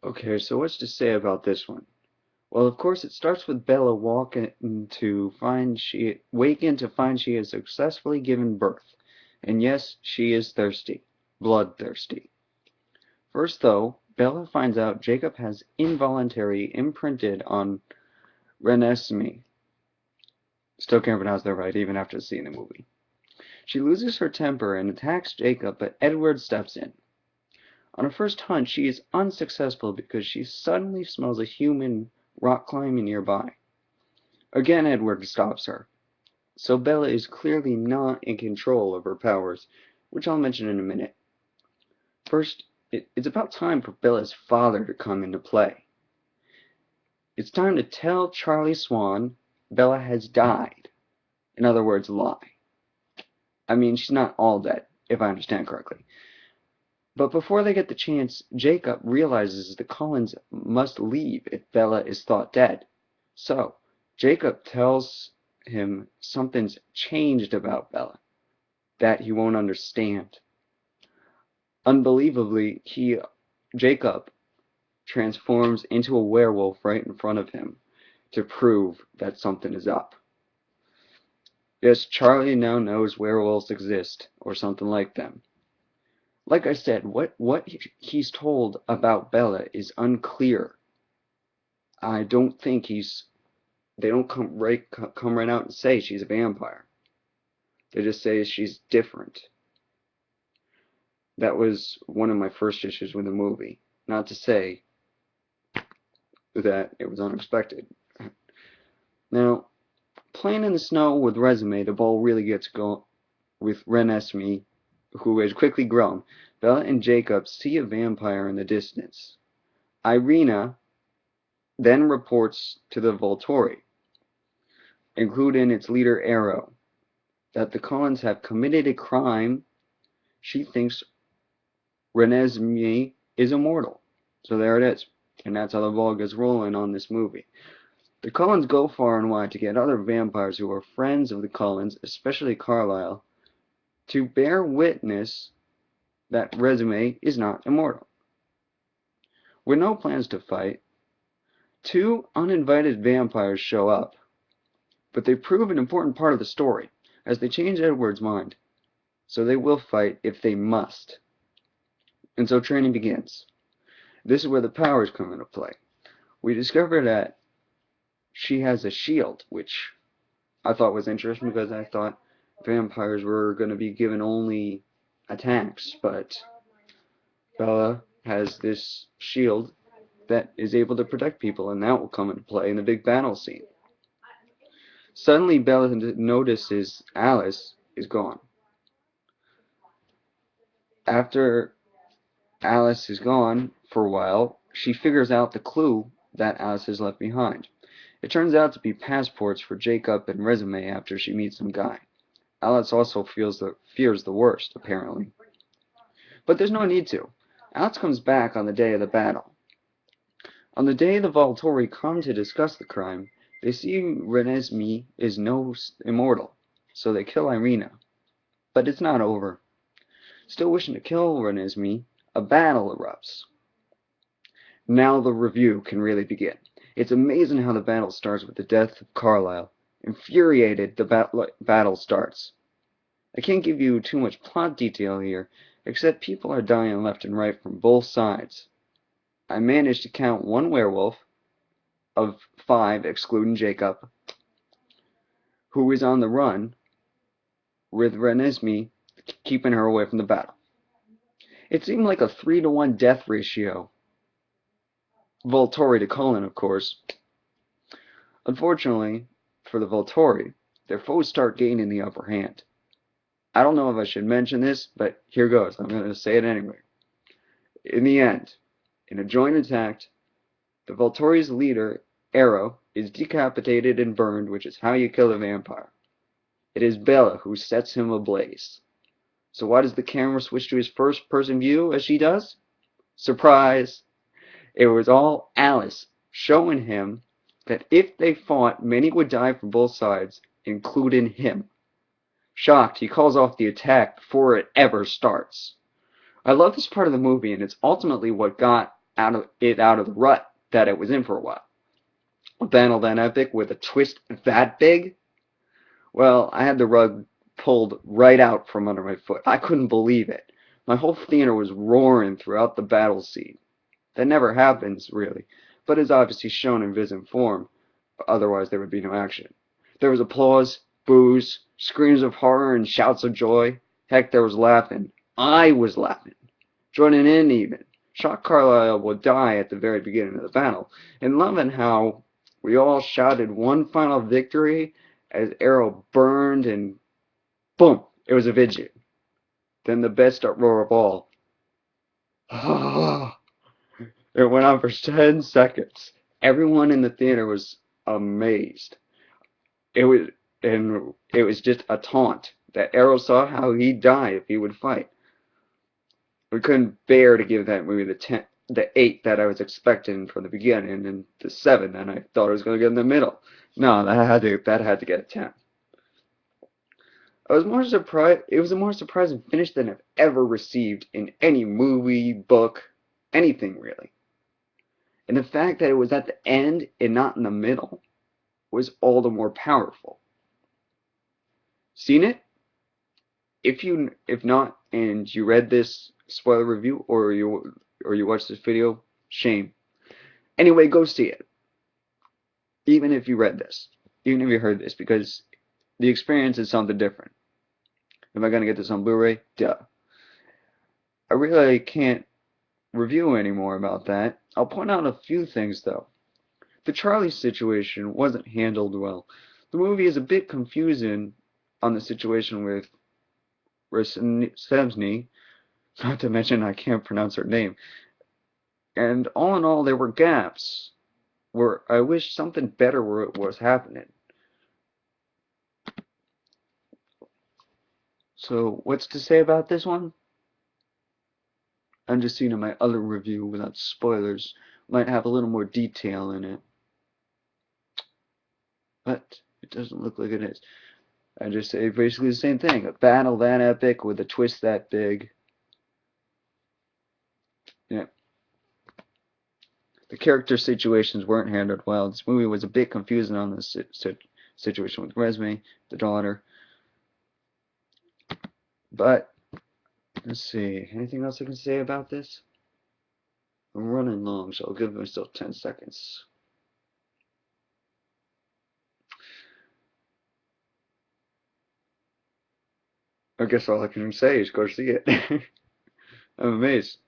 Okay, so what's to say about this one? Well, of course, it starts with Bella waking to find she has successfully given birth. And yes, she is thirsty. Bloodthirsty. First, though, Bella finds out Jacob has involuntary imprinted on Renesmee. Still can't pronounce that right, even after seeing the movie. She loses her temper and attacks Jacob, but Edward steps in. On a first hunt, she is unsuccessful because she suddenly smells a human rock climbing nearby. Again, Edward stops her. So Bella is clearly not in control of her powers, which I'll mention in a minute. First, it's about time for Bella's father to come into play. It's time to tell Charlie Swan Bella has died. In other words, lie. I mean, she's not all dead, if I understand correctly. But before they get the chance, Jacob realizes the Cullens must leave if Bella is thought dead. So, Jacob tells him something's changed about Bella that he won't understand. Unbelievably, Jacob transforms into a werewolf right in front of him to prove that something is up. Yes, Charlie now knows werewolves exist, or something like them. Like I said, what he's told about Bella is unclear. I don't think they don't come right out and say she's a vampire. They just say she's different. That was one of my first issues with the movie. Not to say that it was unexpected. Now, playing in the snow with Resume, the ball really gets going with Renesmee, who has quickly grown. Bella and Jacob see a vampire in the distance. Irina then reports to the Volturi, including its leader Arrow, that the Cullens have committed a crime. She thinks Renesmee is immortal. So there it is. And that's how the ball gets rolling on this movie. The Cullens go far and wide to get other vampires who are friends of the Cullens, especially Carlisle, to bear witness that Resume is not immortal. With no plans to fight, two uninvited vampires show up, but they prove an important part of the story, as they change Edward's mind. So they will fight if they must. And so training begins. This is where the powers come into play. We discover that she has a shield, which I thought was interesting because I thought vampires were going to be given only attacks, but Bella has this shield that is able to protect people, and that will come into play in the big battle scene. Suddenly, Bella notices Alice is gone. After Alice is gone for a while, she figures out the clue that Alice has left behind. It turns out to be passports for Jacob and Resume after she meets some guy. Alice also fears the worst, apparently. But there's no need to. Alice comes back on the day of the battle. On the day the Volturi come to discuss the crime, they see Renesmee is no immortal, so they kill Irina. But it's not over. Still wishing to kill Renesmee, a battle erupts. Now the review can really begin. It's amazing how the battle starts with the death of Carlisle. Infuriated, the battle starts. I can't give you too much plot detail here, except people are dying left and right from both sides. I managed to count one werewolf, of 5 excluding Jacob, who is on the run, with Renesmee keeping her away from the battle. It seemed like a 3-to-1 death ratio. Volturi to Cullen, of course. Unfortunately, for the Volturi, their foes start gaining the upper hand. I don't know if I should mention this, but here goes. I'm going to say it anyway. In the end, in a joint attack, the Volturi's leader, Arrow, is decapitated and burned, which is how you kill a vampire. It is Bella who sets him ablaze. So why does the camera switch to his first-person view as she does? Surprise! It was all Alice showing him that if they fought, many would die from both sides, including him. Shocked, he calls off the attack before it ever starts. I love this part of the movie, and it's ultimately what got out of the rut that it was in for a while. A battle that epic with a twist that big? Well, I had the rug pulled right out from under my foot. I couldn't believe it. My whole theater was roaring throughout the battle scene. That never happens, really, but is obviously shown in Vision form, otherwise there would be no action. There was applause, boos, screams of horror, and shouts of joy. Heck, there was laughing. I was laughing. Joining in even. Shock Carlyle will die at the very beginning of the battle, and loving how we all shouted one final victory as Arrow burned and boom, it was a Vision. Then the best uproar of all. It went on for 10 seconds. Everyone in the theater was amazed. It was it was just a taunt that Arrow saw how he'd die if he would fight. We couldn't bear to give that movie the 8 that I was expecting from the beginning, and the 7 that I thought I was going to get in the middle. No, that had to get a 10. I was more surprised. It was a more surprising finish than I've ever received in any movie, book, anything really. And the fact that it was at the end and not in the middle was all the more powerful. Seen it? If not, and you read this spoiler review or you watched this video, shame. Anyway, go see it. Even if you read this, even if you heard this, because the experience is something different. Am I gonna get this on Blu-ray? Duh. I really can't review anymore about that. I'll point out a few things though. The Charlie situation wasn't handled well. The movie is a bit confusing on the situation with Resnitsky, not to mention I can't pronounce her name. And all in all, there were gaps where I wish something better was happening. So, what's to say about this one? I'm just seeing in my other review without spoilers. Might have a little more detail in it. But it doesn't look like it is. I just say basically the same thing. A battle that epic with a twist that big. Yeah. The character situations weren't handled well. This movie was a bit confusing on this situation with Resme, the daughter. But, let's see. Anything else I can say about this? I'm running long, so I'll give myself 10 seconds. I guess all I can say is go see it. I'm amazed.